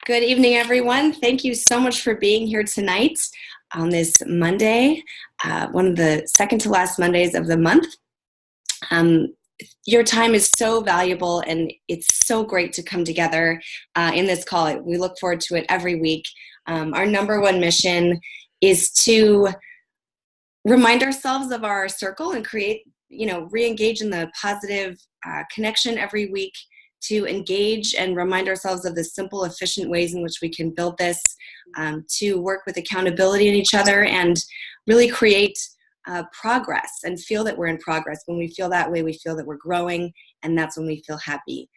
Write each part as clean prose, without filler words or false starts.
Good evening, everyone. Thank you so much for being here tonight on this Monday, one of the second to last Mondays of the month. Your time is so valuable, and it's so great to come together in this call. We look forward to it every week. Our number one mission is to remind ourselves of our circle and create, re-engage in the positive connection every week, to engage and remind ourselves of the simple, efficient ways in which we can build this, to work with accountability in each other and really create progress and feel that we're in progress. When we feel that way, we feel that we're growing, and that's when we feel happy,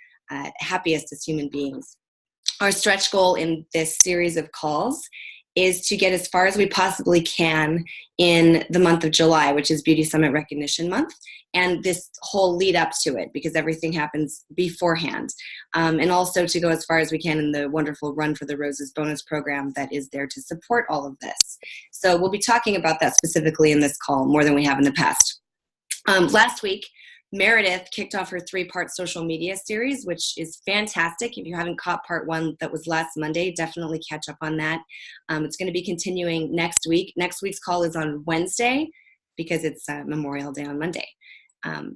happiest as human beings. Our stretch goal in this series of calls is to get as far as we possibly can in the month of July, which is Beauty Summit Recognition Month, and this whole lead up to it, because everything happens beforehand. And also to go as far as we can in the wonderful Run for the Roses bonus program that is there to support all of this. So we'll be talking about that specifically in this call more than we have in the past. Last week, Meredith kicked off her 3-part social media series, which is fantastic. If you haven't caught part 1 that was last Monday, definitely catch up on that. It's going to be continuing next week. Next week's call is on Wednesday because it's Memorial Day on Monday.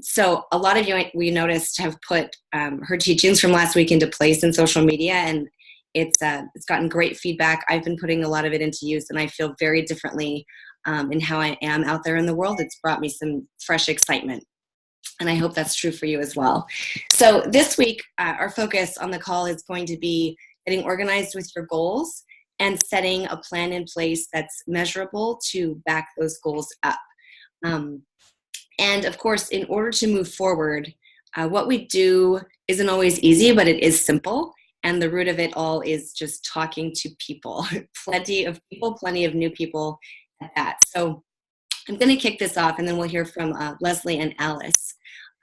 So a lot of you, we noticed, have put her teachings from last week into place in social media, and it's gotten great feedback. I've been putting a lot of it into use, and I feel very differently in how I am out there in the world. It's brought me some fresh excitement, and I hope that's true for you as well. So this week, our focus on the call is going to be getting organized with your goals and setting a plan in place that's measurable to back those goals up. And of course, in order to move forward, what we do isn't always easy, but it is simple. And the root of it all is just talking to people. Plenty of people, plenty of new people at that. So I'm going to kick this off, and then we'll hear from Leslie and Alice.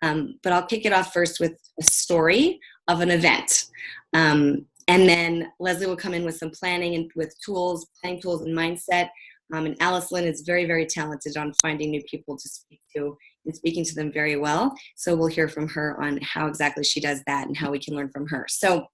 But I'll kick it off first with a story of an event. And then Leslie will come in with some planning and with tools, planning tools and mindset. And Alice Lynn is very, very talented on finding new people to speak to and speaking to them very well. So we'll hear from her on how exactly she does that and how we can learn from her. So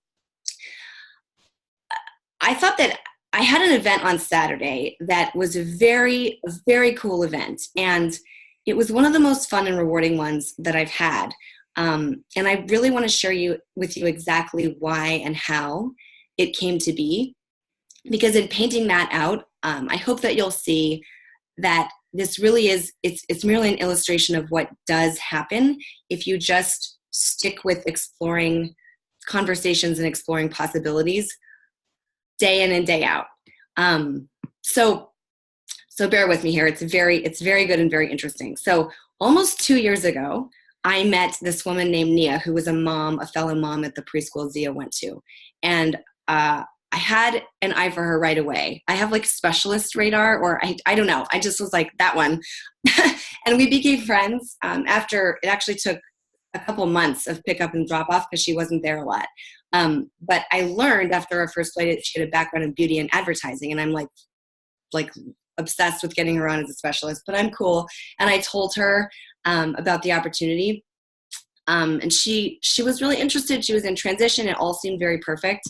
I thought that I had an event on Saturday that was a very, very cool event. And it was one of the most fun and rewarding ones that I've had. And I really want to share with you exactly why and how it came to be. Because in painting that out, I hope that you'll see that this really is, it's merely an illustration of what does happen if you just stick with exploring conversations and exploring possibilities day in and day out. So bear with me here. It's very good and very interesting. So almost 2 years ago, I met this woman named Nia, who was a fellow mom at the preschool Zia went to. And I had an eye for her right away. I have like specialist radar, or I don't know. I just was like, that one. And we became friends after it actually took a couple months of pickup and drop off because she wasn't there a lot. But I learned after our first flight that she had a background in beauty and advertising. And I'm like obsessed with getting her on as a specialist, but I'm cool. And I told her about the opportunity. And she was really interested. She was in transition. It all seemed very perfect.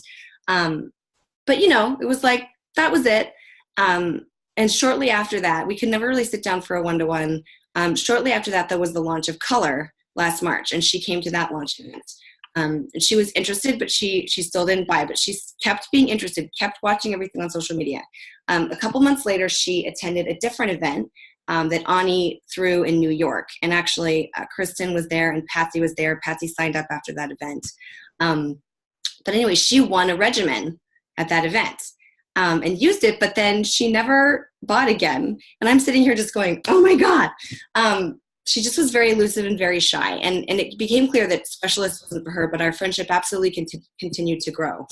But it was like, that was it. And shortly after that, we could never really sit down for a one-to-one. Shortly after that, there was the launch of Color last March, and she came to that launch event. And she was interested, but she still didn't buy, but she kept being interested, kept watching everything on social media. A couple months later, she attended a different event that Ani threw in New York. And actually, Kristen was there and Patsy was there. Patsy signed up after that event. But anyway, she won a regimen at that event and used it, but then she never bought again. And I'm sitting here just going, oh my God. She just was very elusive and very shy. And it became clear that specialist wasn't for her, but our friendship absolutely continued to grow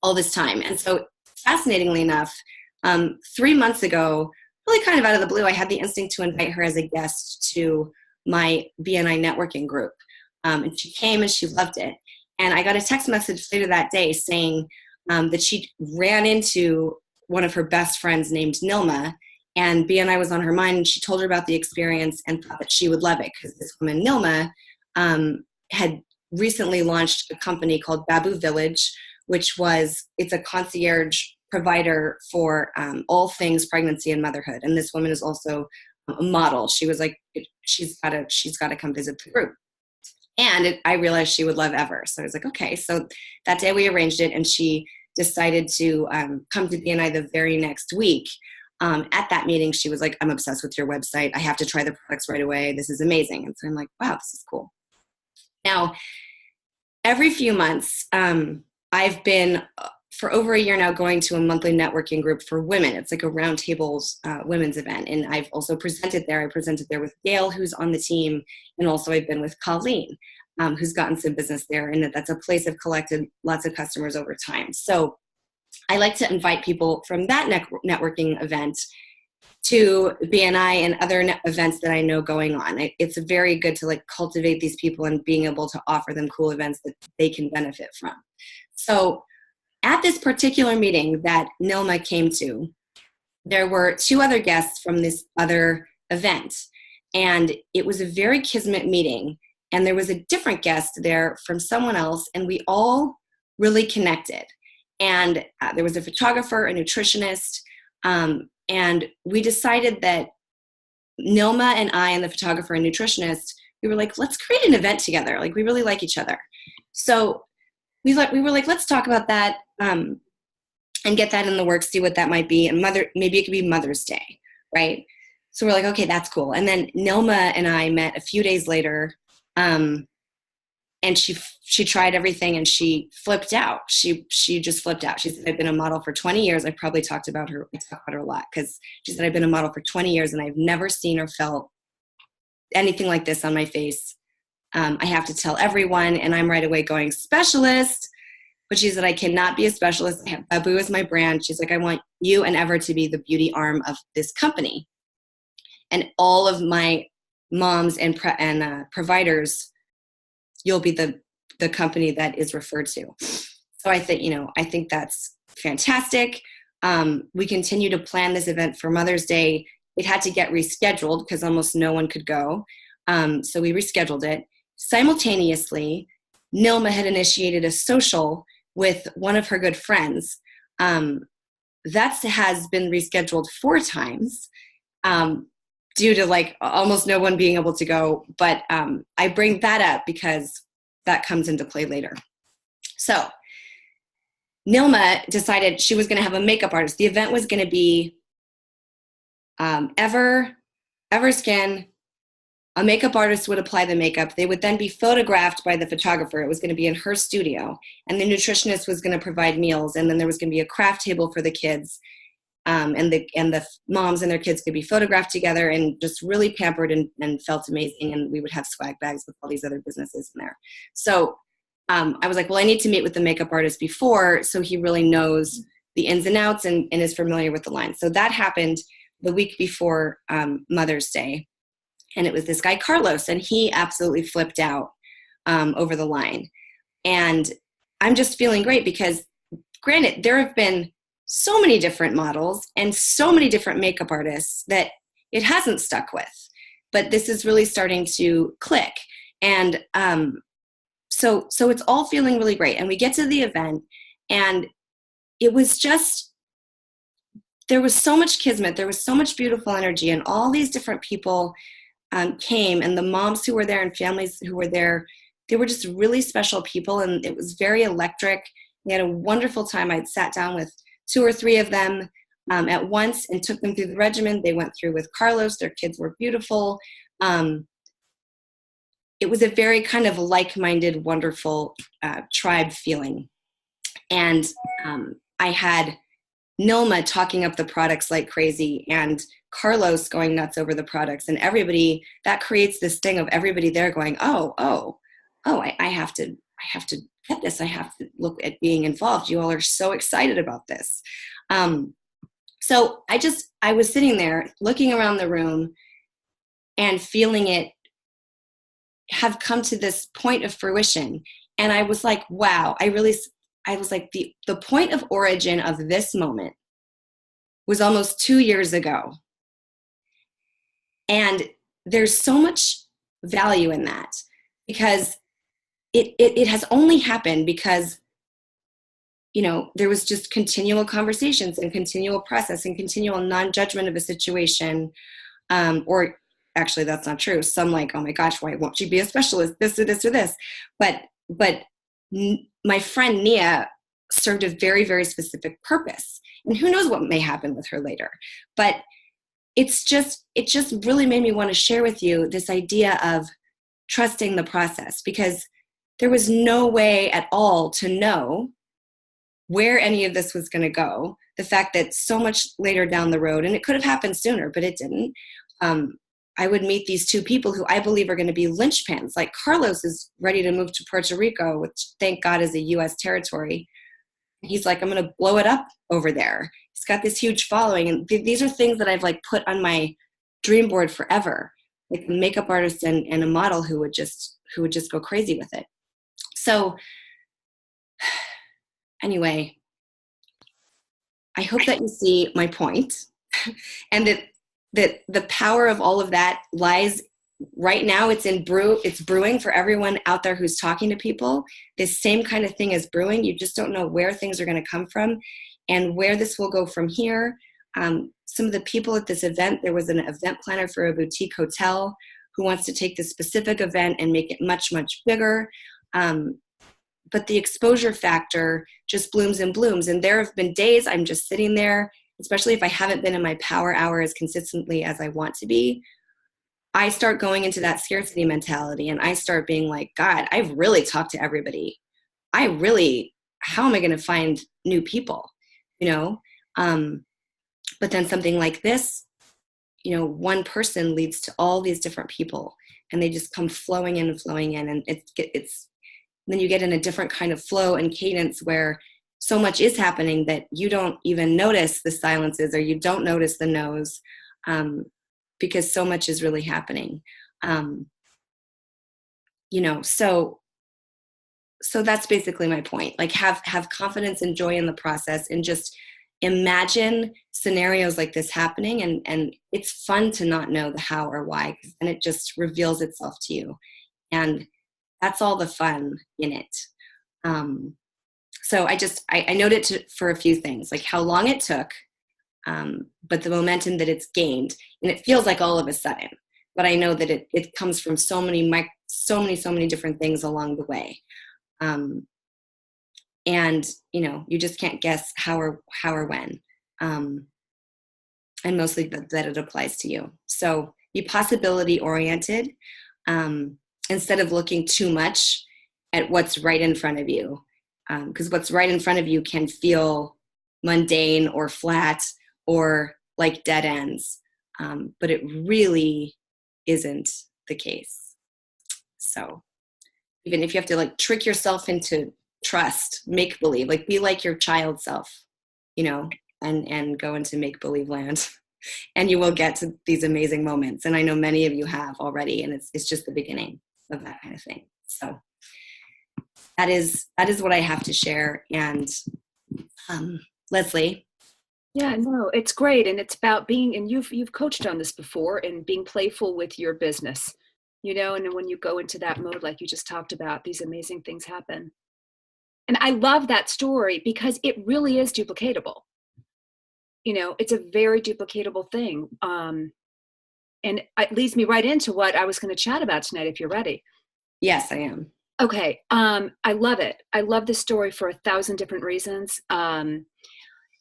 all this time. And so fascinatingly enough, 3 months ago, really kind of out of the blue, I had the instinct to invite her as a guest to my BNI networking group. And she came and she loved it. And I got a text message later that day saying that she ran into one of her best friends named Nilma, and BNI was on her mind, and she told her about the experience and thought that she would love it because this woman, Nilma, had recently launched a company called Babu Village, it's a concierge provider for all things pregnancy and motherhood. And this woman is also a model. She was like, she's got to come visit the group. And I realized she would love Ever. So I was like, okay. So that day we arranged it, and she decided to come to BNI the very next week. At that meeting, she was like, I'm obsessed with your website. I have to try the products right away. This is amazing. And so I'm like, wow, this is cool. Now, every few months, I've been for over a year now going to a monthly networking group for women. It's like a roundtables women's event. And I've also presented there. I presented there with Gail, who's on the team. And also I've been with Colleen, who's gotten some business there. And that's a place I've collected lots of customers over time. So I like to invite people from that networking event to BNI and other events that I know going on. It's very good to like cultivate these people and being able to offer them cool events that they can benefit from. So at this particular meeting that Nilma came to, there were 2 other guests from this other event. And it was a very kismet meeting. And there was a different guest there from someone else. And we all really connected. And there was a photographer, a nutritionist. And we decided that Nilma and I and the photographer and nutritionist, we were like, let's create an event together. Like, we really like each other. So we were like, let's talk about that and get that in the works, see what that might be. And maybe it could be Mother's Day, right? So we're like, okay, that's cool. And then Nilma and I met a few days later, and she tried everything and she flipped out. She just flipped out. She said, I've been a model for 20 years. I probably talked about her. I talk about her a lot because she said, I've been a model for 20 years and I've never seen or felt anything like this on my face. I have to tell everyone, and I'm right away going, specialist. But she said, I cannot be a specialist. I have Babu as my brand. She's like, I want you and Ever to be the beauty arm of this company. And all of my moms and providers, you'll be the company that is referred to. So I think that's fantastic. We continue to plan this event for Mother's Day. It had to get rescheduled because almost no one could go. So we rescheduled it. Simultaneously, Nilma had initiated a social with one of her good friends. That has been rescheduled 4 times due to like almost no one being able to go. But I bring that up because that comes into play later. So Nilma decided she was going to have a makeup artist. The event was going to be Everskin. A makeup artist would apply the makeup. They would then be photographed by the photographer. It was going to be in her studio. And the nutritionist was going to provide meals. And then there was going to be a craft table for the kids. And the moms and their kids could be photographed together and just really pampered and felt amazing. And we would have swag bags with all these other businesses in there. So I was like, well, I need to meet with the makeup artist before so he really knows the ins and outs and is familiar with the line. So that happened the week before Mother's Day. And it was this guy, Carlos, and he absolutely flipped out over the line. And I'm just feeling great because, granted, there have been so many different models and so many different makeup artists that it hasn't stuck with. But this is really starting to click. And so it's all feeling really great. And we get to the event, and it was just, there was so much kismet. There was so much beautiful energy, and all these different people came, and the moms who were there and families who were there, they were just really special people, and it was very electric. We had a wonderful time. I'd sat down with 2 or 3 of them at once and took them through the regimen. They went through with Carlos. Their kids were beautiful. It was a very kind of like-minded, wonderful tribe feeling. And I had Nilma talking up the products like crazy, and Carlos going nuts over the products, and everybody, that creates this thing of everybody there going, I have to get this. I have to look at being involved. You all are so excited about this. So I was sitting there looking around the room and feeling it have come to this point of fruition. And I was like, wow, I was like, the point of origin of this moment was almost 2 years ago. And there's so much value in that because it has only happened because there was just continual conversations and continual process and continual non-judgment of a situation. Or actually, that's not true. Some like, oh my gosh, why won't you be a specialist? This or this or this. But my friend Nia served a very, very specific purpose. And who knows what may happen with her later. But it just really made me want to share with you this idea of trusting the process, because there was no way at all to know where any of this was going to go. The fact that so much later down the road, and it could have happened sooner, but it didn't, I would meet these two people who I believe are going to be linchpins. Like Carlos is ready to move to Puerto Rico, which thank God is a U.S. territory. He's like, I'm going to blow it up over there. He's got this huge following. And these are things that I've like put on my dream board forever. Like a makeup artist and a model who would just go crazy with it. So anyway, I hope that you see my point, and that the power of all of that lies right now. It's brewing for everyone out there who's talking to people. This same kind of thing is brewing. You just don't know where things are going to come from and where this will go from here. Some of the people at this event, there was an event planner for a boutique hotel who wants to take this specific event and make it much, much bigger. But the exposure factor just blooms and blooms. And there have been days I'm just sitting there, especially if I haven't been in my power hour as consistently as I want to be. I start going into that scarcity mentality, and I start being like, God, I've really talked to everybody. How am I going to find new people? But then something like this, one person leads to all these different people, and they just come flowing in, and it's then you get in a different kind of flow and cadence where so much is happening that you don't even notice the silences, or you don't notice the no's, because so much is really happening. So that's basically my point. Like have confidence and joy in the process, and just imagine scenarios like this happening. And it's fun to not know the how or why, and it just reveals itself to you. And that's all the fun in it. So I noted for a few things, like how long it took, but the momentum that it's gained, and it feels like all of a sudden, but I know that it comes from so many different things along the way. And you just can't guess how or when, and mostly that it applies to you. So be possibility oriented, instead of looking too much at what's right in front of you, because what's right in front of you can feel mundane or flat or like dead ends, but it really isn't the case. So even if you have to like trick yourself into trust, make believe, like be like your child self, and go into make believe land, and you will get to these amazing moments. And I know many of you have already, and it's just the beginning of that kind of thing. So that is what I have to share. And Leslie. Yeah, no, it's great. And it's about being, and you've coached on this before, and being playful with your business, and then when you go into that mode, like you just talked about, these amazing things happen. And I love that story because it really is duplicatable. It's a very duplicatable thing. And it leads me right into what I was going to chat about tonight, if you're ready. Yes, I am. Okay. I love it. I love this story for 1,000 different reasons.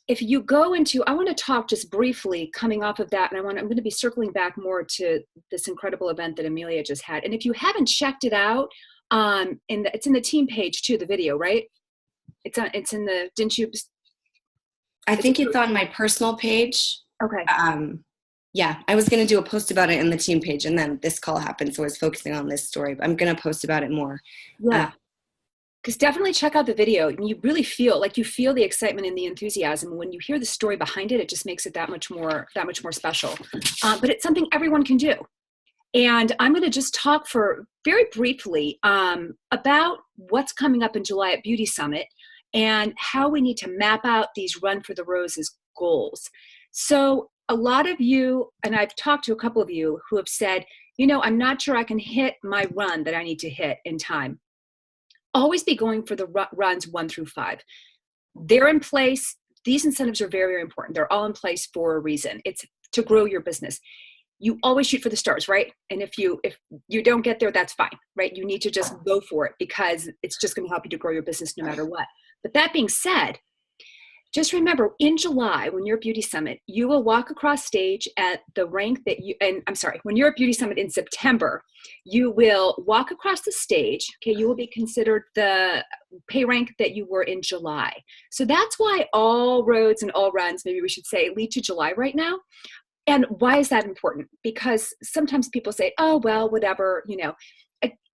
If you go into, I want to talk just briefly coming off of that, and I'm going to be circling back more to this incredible event that Amelia just had. And if you haven't checked it out, it's in the team page too, the video, right? It's in the, didn't you? I think it's on my personal page. Okay. Yeah, I was going to do a post about it in the team page, and then this call happened, so I was focusing on this story, but I'm going to post about it more. Yeah. Because definitely check out the video. You really feel the excitement and the enthusiasm. When you hear the story behind it, it just makes it that much more special. But it's something everyone can do. And I'm going to just talk for very briefly about what's coming up in July at Beauty Summit and how we need to map out these Run for the Roses goals. So a lot of you, and I've talked to a couple of you who have said, I'm not sure I can hit my run that I need to hit in time. Always be going for the runs 1 through 5. They're in place. These incentives are very, very important. They're all in place for a reason. It's to grow your business. You always shoot for the stars, right? And if you don't get there, that's fine, right? You need to just go for it because it's just going to help you to grow your business no matter what. But that being said, just remember, in July, when you're at Beauty Summit, you will walk across stage at the rank that when you're at Beauty Summit in September, you will walk across the stage, okay, you will be considered the pay rank that you were in July. So that's why all roads and all runs, maybe we should say, lead to July right now. And why is that important? Because sometimes people say, oh, well, whatever,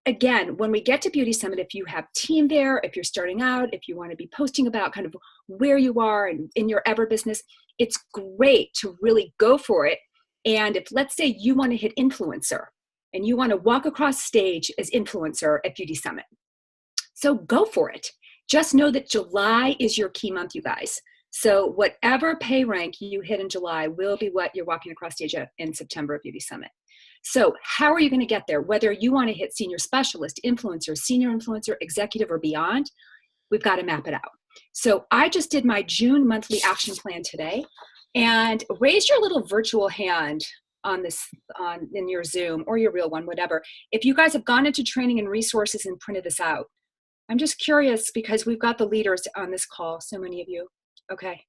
Again, when we get to Beauty Summit, if you have team there, if you're starting out, if you want to be posting about kind of where you are and in your ever business, it's great to really go for it. And if, let's say, you want to hit influencer and you want to walk across stage as influencer at Beauty Summit, so go for it. Just know that July is your key month, you guys. So whatever pay rank you hit in July will be what you're walking across stage in September at Beauty Summit. So how are you going to get there? Whether you want to hit senior specialist, influencer, senior influencer, executive, or beyond, we've got to map it out. So I just did my June monthly action plan today, and raise your little virtual hand in your Zoom or your real one, whatever. If you guys have gone into training and resources and printed this out, I'm just curious because we've got the leaders on this call, so many of you. Okay.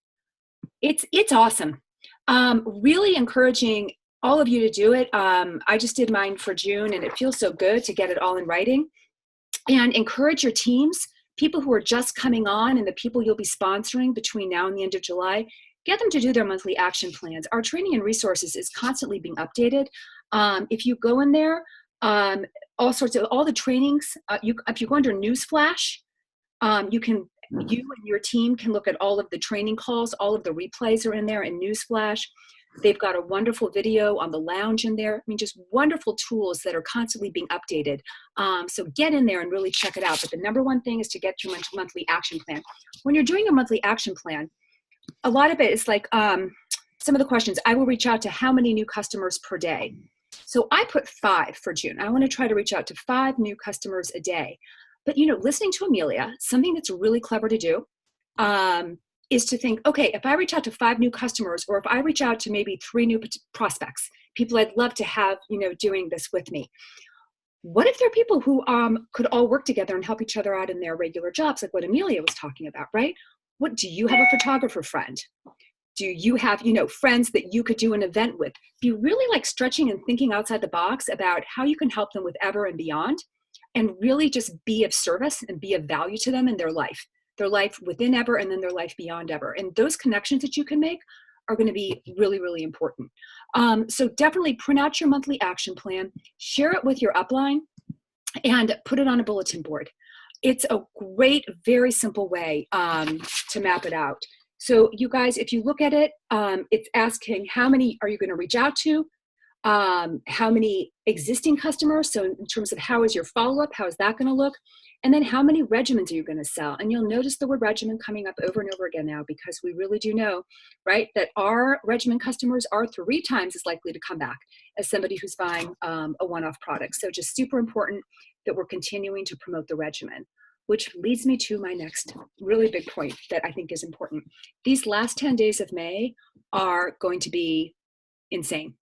It's awesome. Really encouraging all of you to do it. I just did mine for June and it feels so good to get it all in writing. And encourage your teams, people who are just coming on and the people you'll be sponsoring between now and the end of July, get them to do their monthly action plans. Our training and resources is constantly being updated. If you go in there, all the trainings, if you go under Newsflash, you and your team can look at all of the training calls, all of the replays are in there in Newsflash. They've got a wonderful video on the lounge in there. I mean, just wonderful tools that are constantly being updated. So get in there and really check it out. But the number one thing is to get your monthly action plan. When you're doing a monthly action plan, a lot of it is like some of the questions. I will reach out to how many new customers per day. So I put 5 for June. I want to try to reach out to 5 new customers a day. But, listening to Amelia, something that's really clever to do is to think, okay, if I reach out to 5 new customers, or if I reach out to maybe 3 new prospects, people I'd love to have, doing this with me. What if there are people who could all work together and help each other out in their regular jobs, like what Amelia was talking about, right? What do you have a photographer friend? Do you have, friends that you could do an event with? Be really like stretching and thinking outside the box about how you can help them with ever and beyond, and really just be of service and be of value to them in their life within ever, and then their life beyond ever. And those connections that you can make are going to be really, really important. So definitely print out your monthly action plan, share it with your upline, and put it on a bulletin board. It's a great, very simple way to map it out. So you guys, if you look at it, it's asking how many are you going to reach out to, how many existing customers. So in terms of how is your follow-up, how is that going to look? And then how many regimens are you going to sell? And you'll notice the word regimen coming up over and over again now, because we really do know, right, that our regimen customers are 3 times as likely to come back as somebody who's buying a one-off product. So just super important that we're continuing to promote the regimen, which leads me to my next really big point that I think is important. These last 10 days of May are going to be insane.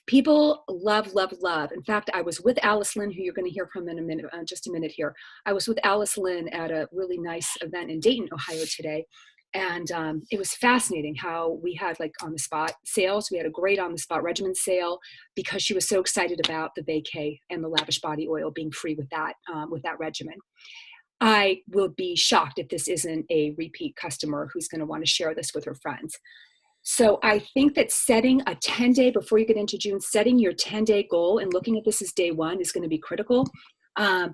People love, love, love. In fact, I was with Alice Lynn, who you're going to hear from in a minute, just a minute here. I was with Alice Lynn at a really nice event in Dayton, Ohio today. And it was fascinating how we had like on the spot sales. We had a great on the spot regimen sale because she was so excited about the vacay and the lavish body oil being free with that regimen. I will be shocked if this isn't a repeat customer who's going to want to share this with her friends. So I think that setting a 10-day, before you get into June, setting your 10-day goal and looking at this as day one is going to be critical,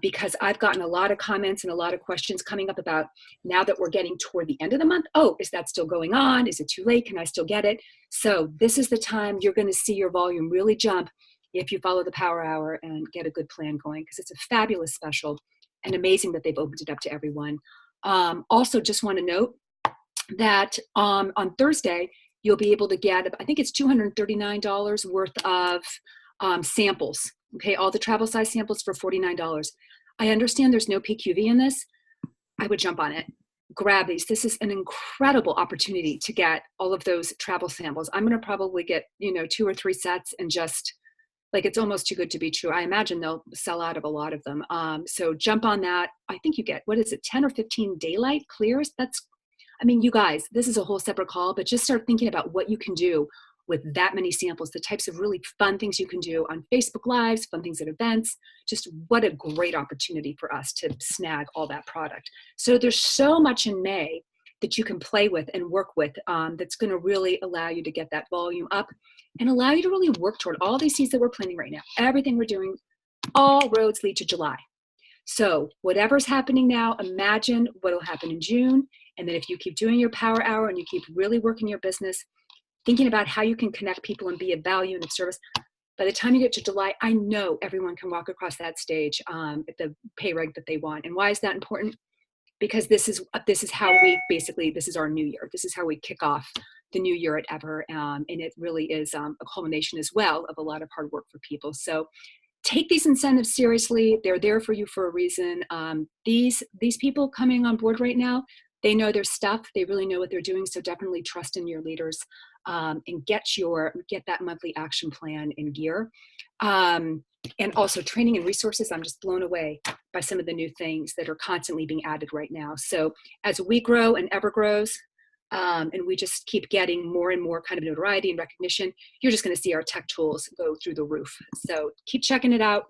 because I've gotten a lot of comments and a lot of questions coming up about now that we're getting toward the end of the month. Oh, is that still going on? Is it too late? Can I still get it? So this is the time you're going to see your volume really jump if you follow the Power Hour and get a good plan going, because it's a fabulous special and amazing that they've opened it up to everyone. Also, just want to note that on Thursday, you'll be able to get, I think it's $239 worth of samples. Okay, all the travel size samples for $49. I understand there's no PQV in this. I would jump on it. grab these. This is an incredible opportunity to get all of those travel samples. I'm going to probably get, 2 or 3 sets and just like, it's almost too good to be true. I imagine they'll sell out of a lot of them. So jump on that. I think you get, 10 or 15 daylight clears? You guys, this is a whole separate call, but just start thinking about what you can do with that many samples, the types of really fun things you can do on Facebook Lives, fun things at events. Just what a great opportunity for us to snag all that product. So there's so much in May that you can play with and work with that's going to really allow you to get that volume up and allow you to really work toward all these seeds that we're planning right now. Everything we're doing, all roads lead to July. So whatever's happening now, imagine what will happen in June. And then if you keep doing your power hour and you keep really working your business, thinking about how you can connect people and be of value and of service, by the time you get to July, I know everyone can walk across that stage at the pay reg that they want. And why is that important? Because this is how we basically, this is our new year. This is how we kick off the new year at Ever. And it really is a culmination as well of a lot of hard work for people. So take these incentives seriously. They're there for you for a reason. These people coming on board right now, they know their stuff. They really know what they're doing. So definitely trust in your leaders and get that monthly action plan in gear. And also training and resources. I'm just blown away by some of the new things that are constantly being added right now. So as we grow and Ever grows, and we just keep getting more and more kind of notoriety and recognition, you're just going to see our tech tools go through the roof. So keep checking it out.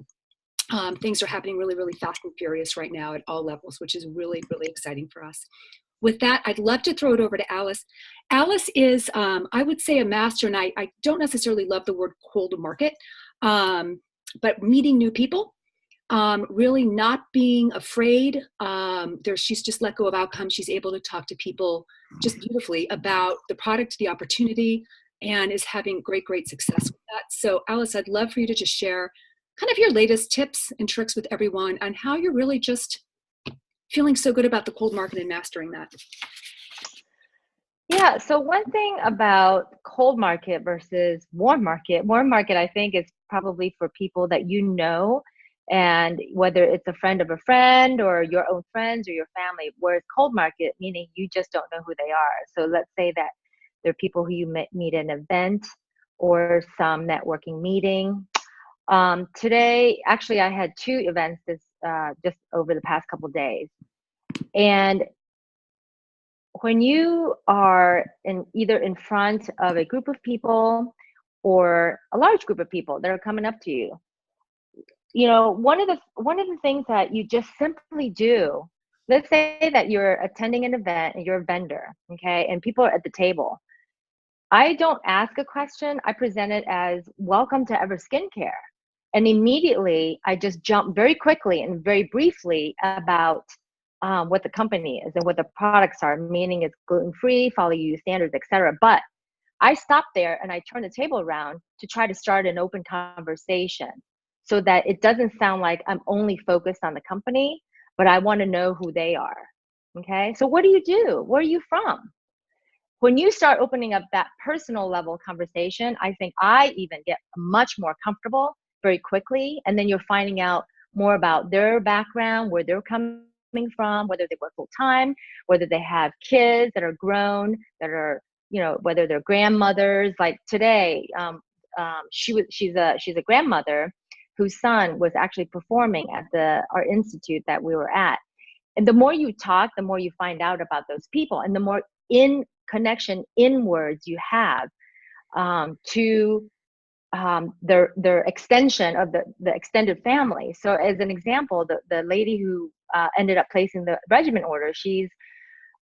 Things are happening really, really fast and furious right now at all levels, which is really, really exciting for us. With that, I'd love to throw it over to Alice. Alice is, I would say, a master, and I don't necessarily love the word cold market, but meeting new people, really not being afraid. She's just let go of outcomes. She's able to talk to people just beautifully about the product, the opportunity, and is having great, great success with that. So Alice, I'd love for you to just share kind of your latest tips and tricks with everyone on how you're really just feeling so good about the cold market and mastering that. Yeah, so one thing about cold market versus warm market, I think is probably for people that you know, and whether it's a friend of a friend or your own friends or your family, whereas cold market, meaning you just don't know who they are. So let's say that they're people who you meet at an event or some networking meeting. Today, actually, I had 2 events just over the past couple of days. And when you are either in front of a group of people or a large group of people that are coming up to you, one of the things that you just simply do, let's say that you're attending an event and you're a vendor, okay, and people are at the table. I don't ask a question. I present it as welcome to Ever Skincare. And immediately I just jump very quickly and very briefly about what the company is and what the products are, meaning it's gluten-free, follow EU standards, etc. But I stop there and I turn the table around to try to start an open conversation so that it doesn't sound like I'm only focused on the company, but I want to know who they are. Okay, so what do you do? Where are you from? When you start opening up that personal level conversation, I think I even get much more comfortable very quickly. And then you're finding out more about their background, where they're coming from, whether they work full time, whether they have kids that are grown, that are, whether they're grandmothers. Like today, she's a grandmother whose son was actually performing at the art institute that we were at. And the more you talk, the more you find out about those people, and the more in connection inwards you have to their extension of the extended family. So as an example, the lady who ended up placing the regimen order, she's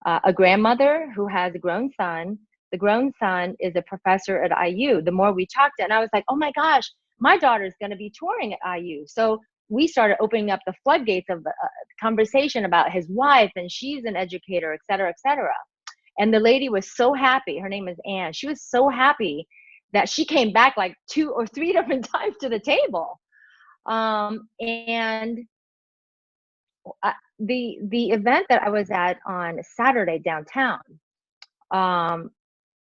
a grandmother who has a grown son. The grown son is a professor at IU. The more we talked, and I was like, oh my gosh, my daughter's going to be touring at IU. So we started opening up the floodgates of the conversation about his wife, and she's an educator, et cetera, et cetera. And the lady was so happy. Her name is Anne. She was so happy that she came back like 2 or 3 different times to the table. And the event that I was at on Saturday downtown,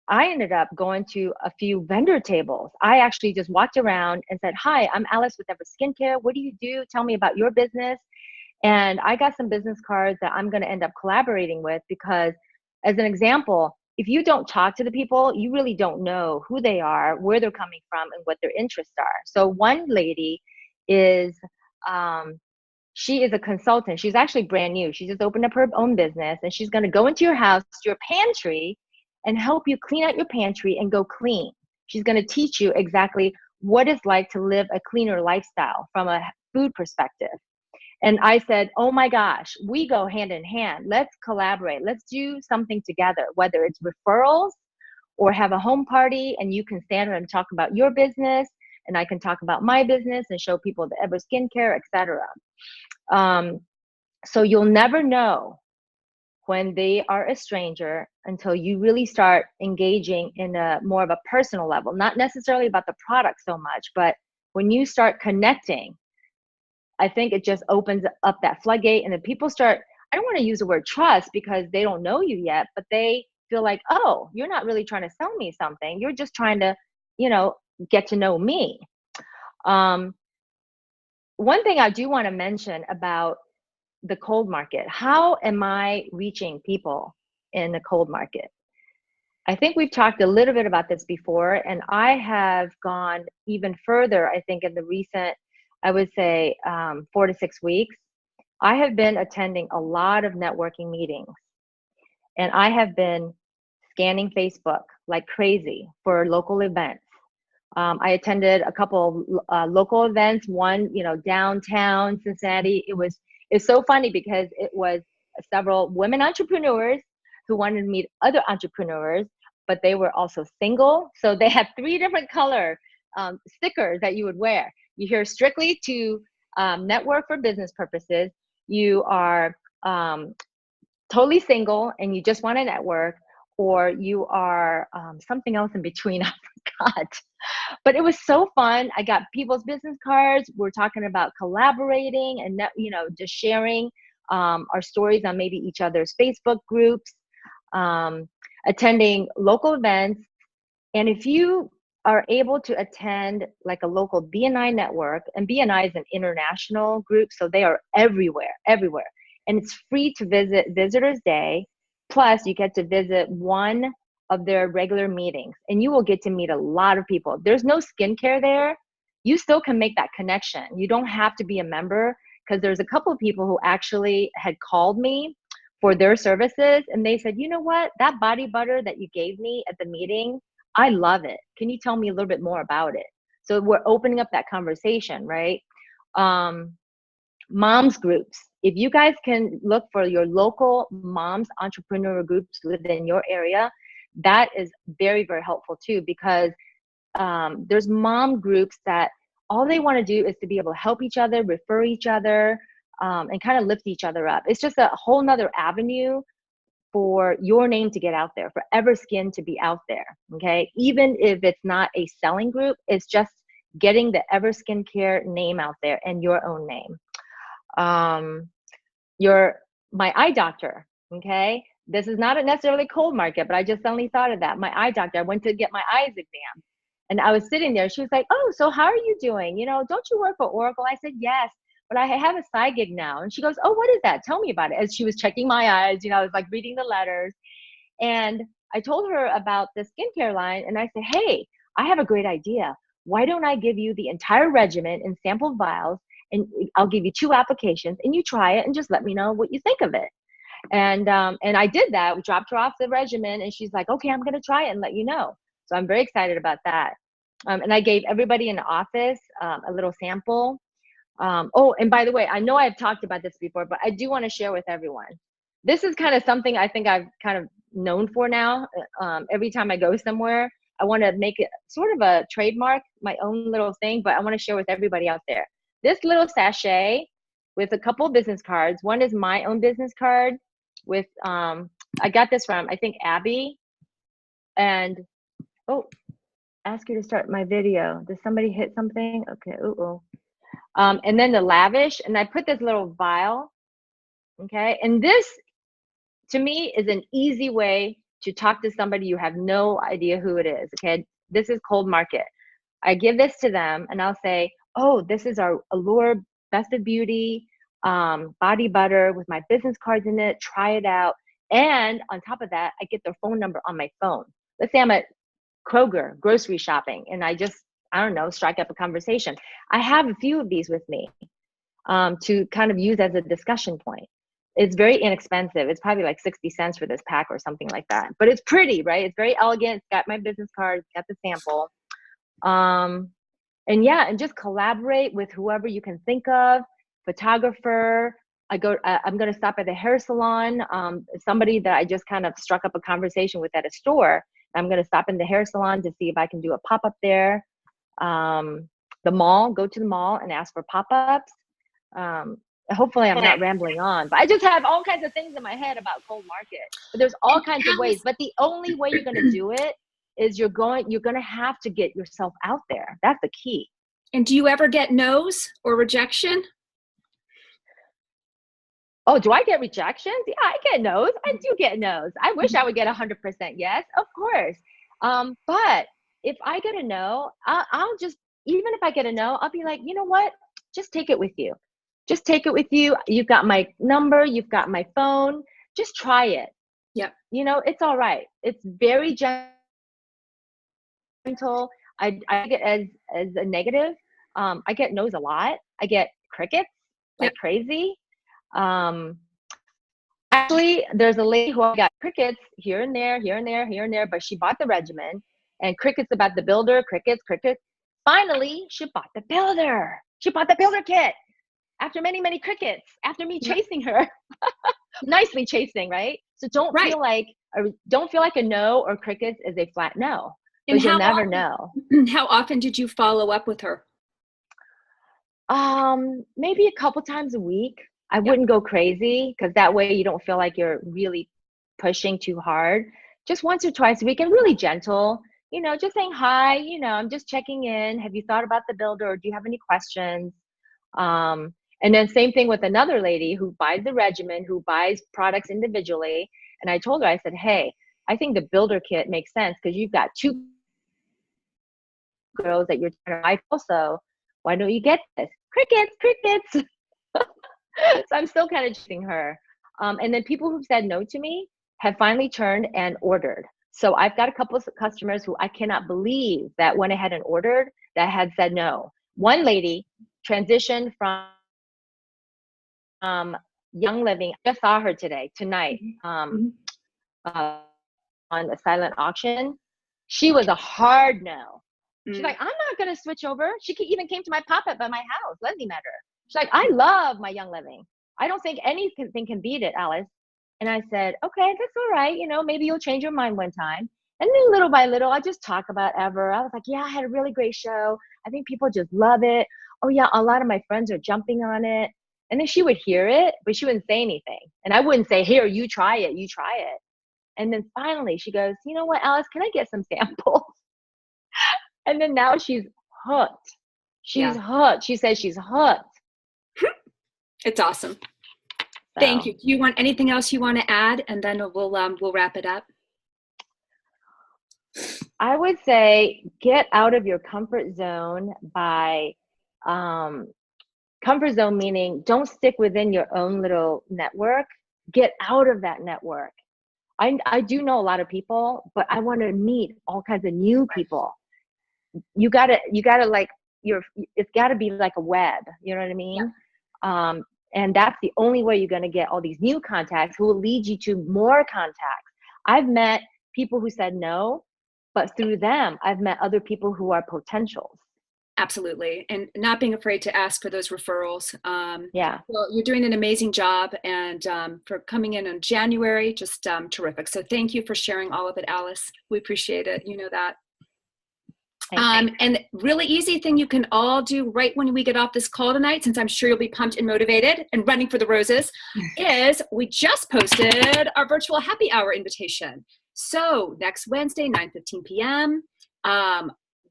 I ended up going to a few vendor tables. I actually just walked around and said, hi, I'm Alice with Ever Skincare. What do you do? Tell me about your business. And I got some business cards that I'm going to end up collaborating with because, as an example, if you don't talk to the people, you really don't know who they are, where they're coming from, and what their interests are. So one lady is, she is a consultant. She's actually brand new. She just opened up her own business, and she's going to go into your house, your pantry, and help you clean out your pantry and go clean. She's going to teach you exactly what it's like to live a cleaner lifestyle from a food perspective. And I said, oh my gosh, we go hand in hand. Let's collaborate. Let's do something together, whether it's referrals or have a home party and you can stand there and talk about your business and I can talk about my business and show people the Ever Skincare, etc. So you'll never know when they are a stranger until you really start engaging in a more of a personal level, not necessarily about the product so much, but when you start connecting, I think it just opens up that floodgate and then people start, I don't want to use the word trust because they don't know you yet, but they feel like, oh, you're not really trying to sell me something. You're just trying to, get to know me. One thing I do want to mention about the cold market, how am I reaching people in the cold market? I think we've talked a little bit about this before, and I have gone even further, I think, in the recent, I would say 4 to 6 weeks. I have been attending a lot of networking meetings, and I have been scanning Facebook like crazy for local events. I attended a couple of local events, one, downtown Cincinnati. It's so funny because it was several women entrepreneurs who wanted to meet other entrepreneurs, but they were also single. So they had 3 different color stickers that you would wear. You're here strictly to network for business purposes. You are totally single and you just want to network, or you are something else in between. I forgot. But it was so fun. I got people's business cards. We're talking about collaborating and, just sharing our stories on maybe each other's Facebook groups, attending local events. And if you are able to attend like a local BNI network, and BNI is an international group, so they are everywhere. And it's free to visit Visitors Day. Plus, you get to visit one of their regular meetings, and you will get to meet a lot of people. If there's no skincare there, you still can make that connection. You don't have to be a member, because there's a couple of people who actually had called me for their services, and they said, you know what, that body butter that you gave me at the meeting, I love it. Can you tell me a little bit more about it? So we're opening up that conversation, right? Moms groups. If you guys can look for your local moms entrepreneur groups within your area, that is very, very helpful too, because there's mom groups that all they want to do is to be able to help each other, refer each other, and kind of lift each other up. It's just a whole nother avenue for your name to get out there, for Everskin to be out there, okay? Even if it's not a selling group, it's just getting the Everskin Care name out there and your own name. My eye doctor, okay? This is not necessarily cold market, but I just suddenly thought of that. My eye doctor, I went to get my eyes exam, and I was sitting there. She was like, oh, so how are you doing? Don't you work for Oracle? I said, yes, but I have a side gig now. And she goes, oh, what is that? Tell me about it. As she was checking my eyes, I was like reading the letters. And I told her about the skincare line, and I said, hey, I have a great idea. Why don't I give you the entire regimen in sample vials, and I'll give you 2 applications, and you try it and just let me know what you think of it. And I did that. We dropped her off the regimen, and she's like, okay, I'm going to try it and let you know. So I'm very excited about that. And I gave everybody in the office a little sample. Oh, and by the way, I know I've talked about this before, but I do want to share with everyone. This is kind of something I think I've kind of known for now. Every time I go somewhere, I want to make it sort of a trademark, my own little thing, but I want to share with everybody out there. This little sachet with a couple of business cards. One is my own business card with, I got this from, I think, Abby. And, oh, ask you to start my video. Does somebody hit something? Okay, and then the Lavish, and I put this little vial, okay? And this, to me, is an easy way to talk to somebody you have no idea who it is, okay? This is cold market. I give this to them, and I'll say, oh, this is our Allure Best of Beauty body butter with my business cards in it, try it out. And on top of that, I get their phone number on my phone. Let's say I'm at Kroger grocery shopping and I don't know, strike up a conversation. I have a few of these with me to kind of use as a discussion point. It's very inexpensive. It's probably like 60 cents for this pack or something like that. But it's pretty, right? It's very elegant. It's got my business card. It's got the sample. And yeah, and just collaborate with whoever you can think of. Photographer. I'm going to stop at the hair salon. Somebody that I just kind of struck up a conversation with at a store. I'm going to stop in the hair salon to see if I can do a pop-up there. The mall, go to the mall and ask for pop-ups. Hopefully I'm not rambling on, but I just have all kinds of things in my head about cold market. But there's all kinds of ways. But the only way you're going to do it is you're going to have to get yourself out there. That's the key. And do you ever get no's or rejection? Oh, do I get rejections? Yeah, I get no's. I do get no's. I wish I would get 100% yes, of course. But if I get a no, I'll just, even if I get a no, I'll be like, you know what? Just take it with you. Just take it with you. You've got my number. You've got my phone. Just try it. Yep. You know, it's all right. It's very gentle. I get as a negative. I get no's a lot. I get crickets like crazy. Actually, there's a lady who got crickets here and there, but she bought the regimen and crickets about the builder, crickets. Finally, she bought the builder. She bought the builder kit after many, many crickets, after me chasing her. Nicely chasing, right? So don't feel like a no or crickets is a flat no. Because you'll never know. How often did you follow up with her? Maybe a couple times a week. I wouldn't go crazy because that way you don't feel like you're really pushing too hard. Just once or twice a week and really gentle, you know, just saying hi, you know, I'm just checking in. Have you thought about the builder or do you have any questions? And then same thing with another lady who buys the regimen, who buys products individually. And I told her, I said, hey, I think the builder kit makes sense because you've got 2 girls that you're trying to buy also. Why don't you get this? Crickets. So I'm still kind of chasing her. And then people who've said no to me have finally turned and ordered. So I've got a couple of customers who I cannot believe that went ahead and ordered that had said no. One lady transitioned from Young Living. I just saw her tonight on a silent auction. She was a hard no. She's like, I'm not going to switch over. She even came to my pop-up at my house. Leslie met her. She's like, I love my Young Living. I don't think anything can beat it, Alice. And I said, okay, that's all right. You know, maybe you'll change your mind one time. And then little by little, I just talk about Ever. I was like, yeah, I had a really great show. I think people just love it. Oh yeah, a lot of my friends are jumping on it. And then she would hear it, but she wouldn't say anything. And I wouldn't say, here, you try it. And then finally she goes, you know what, Alice, can I get some samples? And then now she's hooked. She's hooked. She says she's hooked. It's awesome. So. Thank you. Do you want anything else you want to add? And then we'll wrap it up. I would say get out of your comfort zone by comfort zone, meaning don't stick within your own little network. Get out of that network. I do know a lot of people, but I want to meet all kinds of new people. You gotta like it's gotta be like a web. You know what I mean? Yeah. And that's the only way you're gonna get all these new contacts who will lead you to more contacts. I've met people who said no, but through them, I've met other people who are potentials. Absolutely. And not being afraid to ask for those referrals. Yeah. Well, you're doing an amazing job, and for coming in January, just terrific. So thank you for sharing all of it, Alice. We appreciate it. You know that. And really easy thing you can all do right when we get off this call tonight, since I'm sure you'll be pumped and motivated and running for the roses, is we just posted our virtual happy hour invitation. So next Wednesday, 9:15 p.m.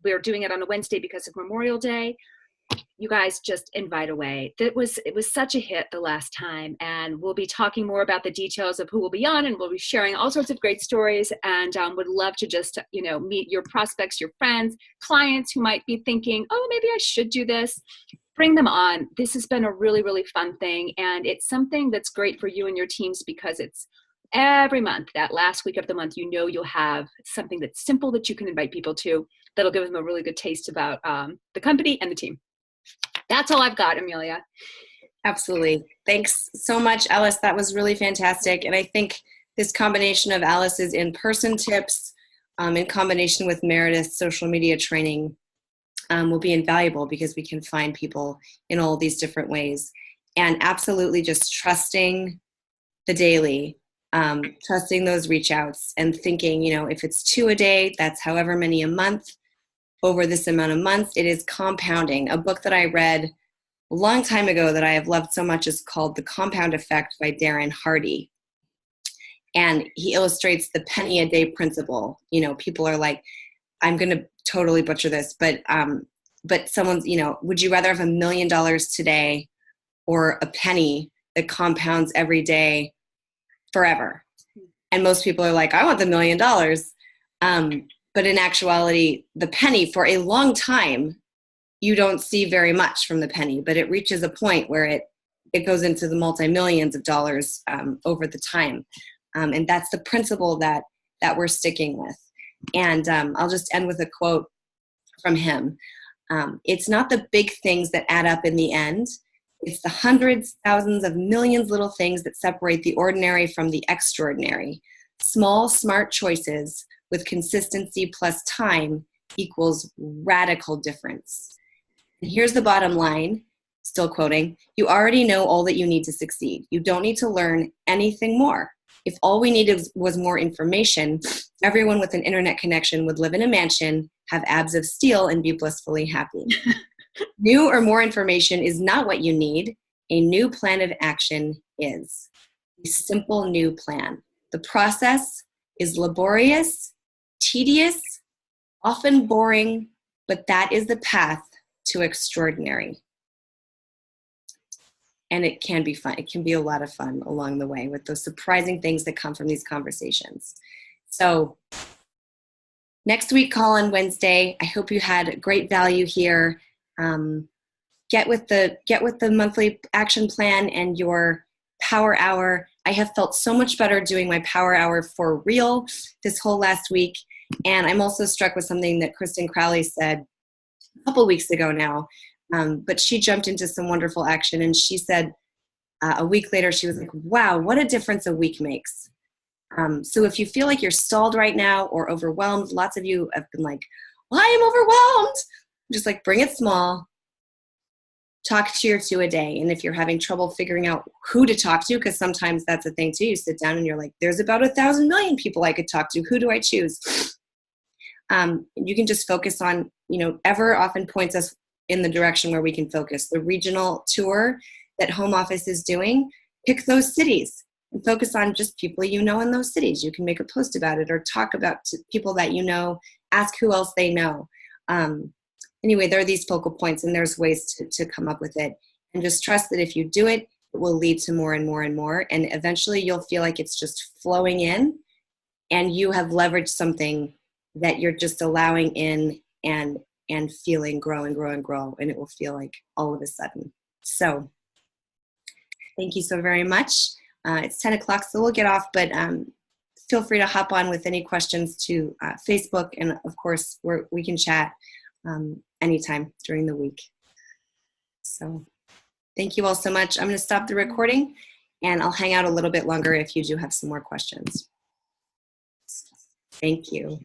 We're doing it on a Wednesday because of Memorial Day. You guys just invite away. It was such a hit the last time, and we'll be talking more about the details of who will be on, and we'll be sharing all sorts of great stories, and would love to just, meet your prospects, your friends, clients who might be thinking, oh, maybe I should do this. bring them on. This has been a really, really fun thing. And it's something that's great for you and your teams because it's every month, that last week of the month, you'll have something that's simple that you can invite people to that'll give them a really good taste about the company and the team. That's all I've got, Amelia. Absolutely. Thanks so much, Alice. That was really fantastic. And I think this combination of Alice's in-person tips in combination with Meredith's social media training will be invaluable because we can find people in all these different ways. And absolutely just trusting the daily, trusting those reach outs and thinking, if it's 2 a day, that's however many a month. Over this amount of months, it is compounding. A book that I read a long time ago that I have loved so much is called The Compound Effect by Darren Hardy. And he illustrates the penny a day principle. People are like, I'm going to totally butcher this, but someone's, would you rather have $1 million today or a penny that compounds every day forever? And most people are like, I want the $1 million. But in actuality, the penny for a long time, you don't see very much from the penny, but it reaches a point where it goes into the multi-millions of dollars over the time. And that's the principle that we're sticking with. And I'll just end with a quote from him. It's not the big things that add up in the end. It's the hundreds, thousands of millions little things that separate the ordinary from the extraordinary. Small, smart choices with consistency plus time equals radical difference. And here's the bottom line, still quoting, you already know all that you need to succeed. You don't need to learn anything more. If all we needed was more information, everyone with an internet connection would live in a mansion, have abs of steel, and be blissfully happy. New or more information is not what you need. A new plan of action is. A simple new plan. The process is laborious, tedious, often boring, but that is the path to extraordinary. And it can be fun. It can be a lot of fun along the way with those surprising things that come from these conversations. So next week, call on Wednesday. I hope you had great value here. Get with the monthly action plan and your power hour. I have felt so much better doing my power hour for real this whole last week. And I'm also struck with something that Kristen Crowley said a couple weeks ago now. But she jumped into some wonderful action, and she said a week later, she was like, wow, what a difference a week makes. So if you feel like you're stalled right now or overwhelmed, lots of you have been like, well, I am overwhelmed. Just like bring it small. Talk to your 2 a day. And if you're having trouble figuring out who to talk to, because sometimes that's a thing too, you sit down and you're like, there's about 1,000 million people I could talk to. Who do I choose? You can just focus on, Ever often points us in the direction where we can focus. The regional tour that home office is doing, pick those cities and focus on just people in those cities. You can make a post about it or talk about people that ask who else they know. Anyway, there are these focal points and there's ways to come up with it. And just trust that if you do it, it will lead to more and more and more. And eventually you'll feel like it's just flowing in and you have leveraged something that you're just allowing in and feeling grow and grow and grow. And it will feel like all of a sudden. So thank you so very much. It's 10 o'clock, so we'll get off, but feel free to hop on with any questions to Facebook. And of course, we can chat anytime during the week. So thank you all so much. I'm going to stop the recording and I'll hang out a little bit longer if you do have some more questions. Thank you.